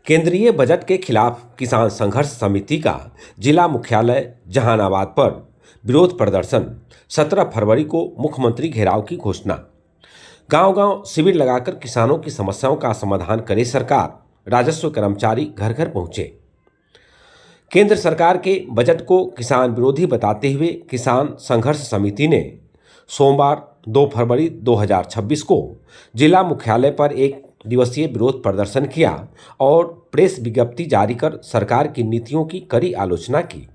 केंद्रीय बजट के खिलाफ किसान संघर्ष समिति का जिला मुख्यालय जहानाबाद पर विरोध प्रदर्शन। 17 फरवरी को मुख्यमंत्री घेराव की घोषणा। गांव-गांव शिविर लगाकर किसानों की समस्याओं का समाधान करे सरकार। राजस्व कर्मचारी घर घर पहुंचे। केंद्र सरकार के बजट को किसान विरोधी बताते हुए किसान संघर्ष समिति ने सोमवार 2 फरवरी 2026 को जिला मुख्यालय पर एक दिवसीय विरोध प्रदर्शन किया और प्रेस विज्ञप्ति जारी कर सरकार की नीतियों की कड़ी आलोचना की।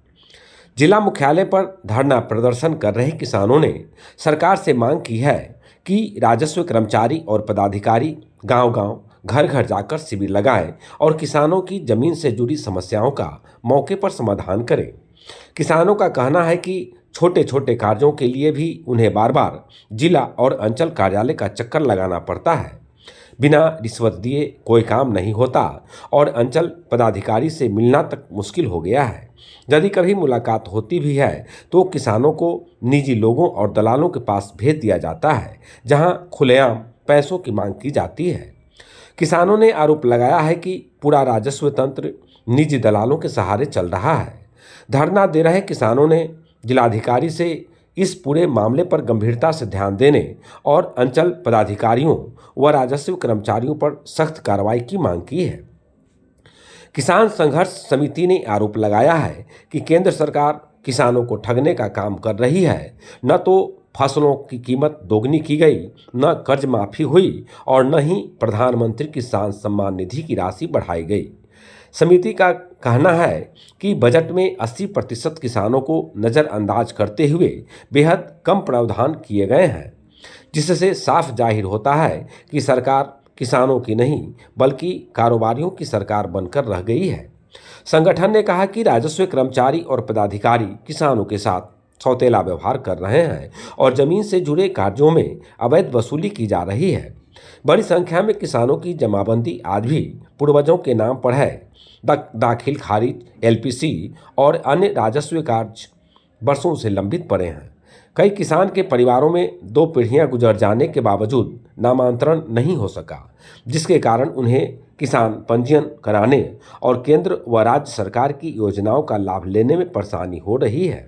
जिला मुख्यालय पर धरना प्रदर्शन कर रहे किसानों ने सरकार से मांग की है कि राजस्व कर्मचारी और पदाधिकारी गांव-गांव, घर-घर जाकर शिविर लगाएं और किसानों की जमीन से जुड़ी समस्याओं का मौके पर समाधान करें। किसानों का कहना है कि छोटे छोटे कार्यों के लिए भी उन्हें बार बार जिला और अंचल कार्यालय का चक्कर लगाना पड़ता है। बिना रिश्वत दिए कोई काम नहीं होता और अंचल पदाधिकारी से मिलना तक मुश्किल हो गया है। यदि कभी मुलाकात होती भी है तो किसानों को निजी लोगों और दलालों के पास भेज दिया जाता है, जहां खुलेआम पैसों की मांग की जाती है। किसानों ने आरोप लगाया है कि पूरा राजस्व तंत्र निजी दलालों के सहारे चल रहा है। धरना दे रहे किसानों ने जिलाधिकारी से इस पूरे मामले पर गंभीरता से ध्यान देने और अंचल पदाधिकारियों व राजस्व कर्मचारियों पर सख्त कार्रवाई की मांग की है। किसान संघर्ष समिति ने आरोप लगाया है कि केंद्र सरकार किसानों को ठगने का काम कर रही है। न तो फसलों की कीमत दोगुनी की गई, न कर्ज माफी हुई और न ही प्रधानमंत्री किसान सम्मान निधि की राशि बढ़ाई गई। समिति का कहना है कि बजट में 80% किसानों को नज़रअंदाज करते हुए बेहद कम प्रावधान किए गए हैं, जिससे साफ जाहिर होता है कि सरकार किसानों की नहीं बल्कि कारोबारियों की सरकार बनकर रह गई है। संगठन ने कहा कि राजस्व कर्मचारी और पदाधिकारी किसानों के साथ सौतेला व्यवहार कर रहे हैं और जमीन से जुड़े कार्यों में अवैध वसूली की जा रही है। बड़ी संख्या में किसानों की जमाबंदी आज भी पूर्वजों के नाम पर है। दाखिल खारिज, एलपीसी और अन्य राजस्व कार्य वर्षों से लंबित पड़े हैं। कई किसान के परिवारों में 2 पीढ़ियां गुजर जाने के बावजूद नामांतरण नहीं हो सका, जिसके कारण उन्हें किसान पंजीयन कराने और केंद्र व राज्य सरकार की योजनाओं का लाभ लेने में परेशानी हो रही है।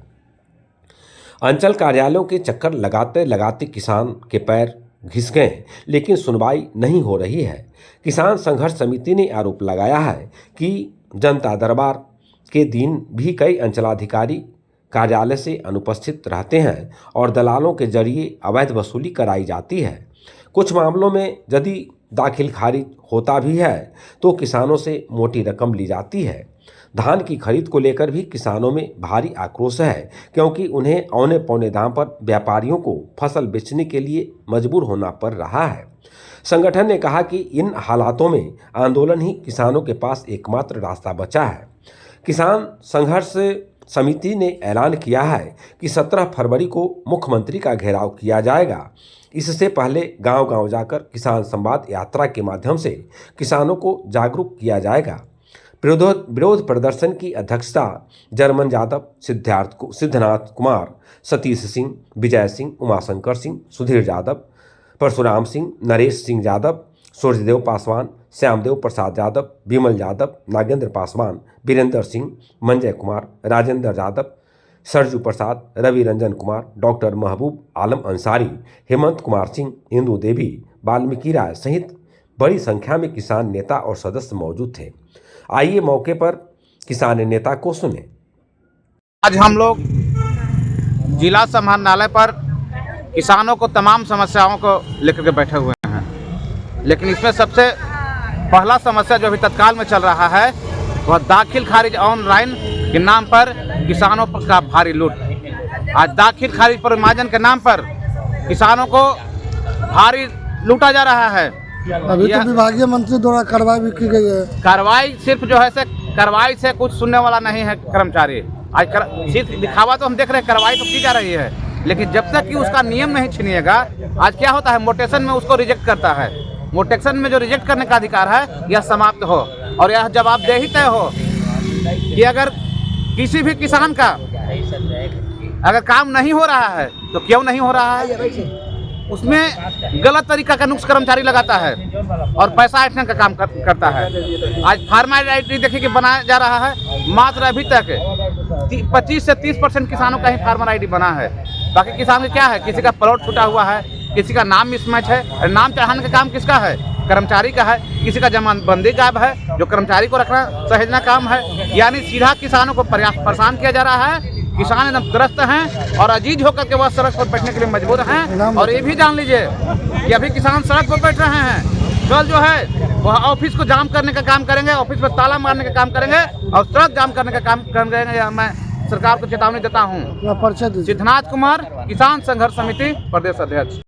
अंचल कार्यालयों के चक्कर लगाते लगाते किसान के पैर घिस गए, लेकिन सुनवाई नहीं हो रही है। किसान संघर्ष समिति ने आरोप लगाया है कि जनता दरबार के दिन भी कई अंचलाधिकारी कार्यालय से अनुपस्थित रहते हैं और दलालों के जरिए अवैध वसूली कराई जाती है। कुछ मामलों में यदि दाखिल खारिज होता भी है तो किसानों से मोटी रकम ली जाती है। धान की खरीद को लेकर भी किसानों में भारी आक्रोश है, क्योंकि उन्हें औने पौने दाम पर व्यापारियों को फसल बेचने के लिए मजबूर होना पड़ रहा है। संगठन ने कहा कि इन हालातों में आंदोलन ही किसानों के पास एकमात्र रास्ता बचा है। किसान संघर्ष समिति ने ऐलान किया है कि 17 फरवरी को मुख्यमंत्री का घेराव किया जाएगा। इससे पहले गांव-गांव जाकर किसान संवाद यात्रा के माध्यम से किसानों को जागरूक किया जाएगा। विरोध प्रदर्शन की अध्यक्षता जर्मन यादव, सिद्धनाथ कुमार, सतीश सिंह, विजय सिंह, उमाशंकर सिंह, सुधीर यादव, परशुराम सिंह, नरेश सिंह यादव, सूर्यदेव पासवान, श्यामदेव प्रसाद यादव, विमल यादव, नागेंद्र पासवान, वीरेंद्र सिंह, मंजय कुमार, राजेंद्र यादव, सरजू प्रसाद, रवि रंजन कुमार, डॉक्टर महबूब आलम अंसारी, हेमंत कुमार सिंह, इंदू देवी, वाल्मीकि राय सहित बड़ी संख्या में किसान नेता और सदस्य मौजूद थे। आइए मौके पर किसान नेता को सुने। आज हम लोग जिला समाहरणालय पर किसानों को तमाम समस्याओं को लेकर के बैठे हुए हैं, लेकिन इसमें सबसे पहला समस्या जो अभी तत्काल में चल रहा है वह दाखिल खारिज ऑनलाइन के नाम पर किसानों पर का भारी लूट। आज दाखिल खारिज पर महाजन के नाम पर किसानों को भारी लूटा जा रहा है। अभी तो विभागीय मंत्री द्वारा कार्रवाई भी की गई है। कार्रवाई सिर्फ जो है से कार्रवाई से कुछ सुनने वाला नहीं है कर्मचारी। आज सिर्फ दिखावा तो हम देख रहे हैं, कार्रवाई तो की जा रही है, लेकिन जब तक कि उसका नियम नहीं छिनिएगा, आज क्या होता है मोटेशन में उसको रिजेक्ट करता है। मोटेशन में जो रिजेक्ट करने का अधिकार है यह समाप्त हो और यह जवाबदेही तय हो कि अगर किसी भी किसान का अगर काम नहीं हो रहा है तो क्यों नहीं हो रहा है, उसमें गलत तरीका का नुक्स कर्मचारी लगाता है। और पैसा ऐंठने का काम करता है। आज फार्मर आईडी देखिए कि बनाया जा रहा है, मात्र अभी तक 25 से 30% किसानों का ही फार्मर आईडी बना है। बाकी किसान का क्या है, किसी का प्लॉट छूटा हुआ है, किसी का नाम मिसमैच है, और नाम चढ़ाने का काम किसका है, कर्मचारी का है, किसी का जमानतबंदी गायब है, जो कर्मचारी को रखना सहेजना काम है। यानी सीधा किसानों को परेशान किया जा रहा है। किसान एकदम त्रस्त हैं और अजीज होकर के वह सड़क पर बैठने के लिए मजबूर हैं। और ये भी जान लीजिए कि अभी किसान सड़क पर बैठ रहे हैं, कल जो है वह ऑफिस को जाम करने का काम करेंगे, ऑफिस पर ताला मारने का काम करेंगे और सड़क जाम करने का काम करेंगे। मैं सरकार को चेतावनी देता हूँ। परिचय दीजिए। सिद्धनाथ कुमार, किसान संघर्ष समिति प्रदेश अध्यक्ष।